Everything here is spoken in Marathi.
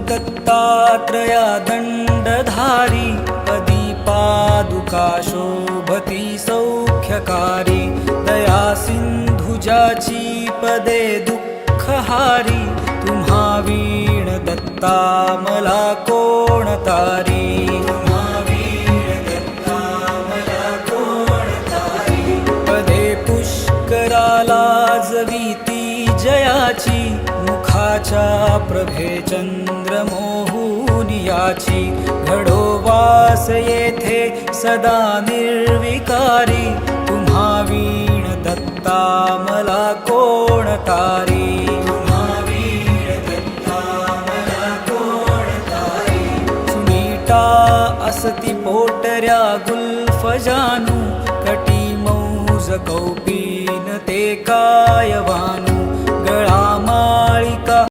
दत्तात्रया दण्डधारी पदी पादुका शोभती सौख्यकारी दया सिंधुजाची पदे दुःखहारी तुम्हा वीण दत्ता मला कोण तारी तुम्हा वीण दत्ता मला कोण तारी पदे पुष्कराला जवीती जयाची मुखाच्या प्रभे चंद्रमोहुनियाची घडो वास येथे सदा निर्विकारी तुम्हा वीण दत्ता मला कोण तारी तुम्हा वीण दत्ता मला कोण तारी सुनीता असती पोटऱ्या गुल्फ जानू कटी मौज कौपीन ते कायवानू गळा माळिका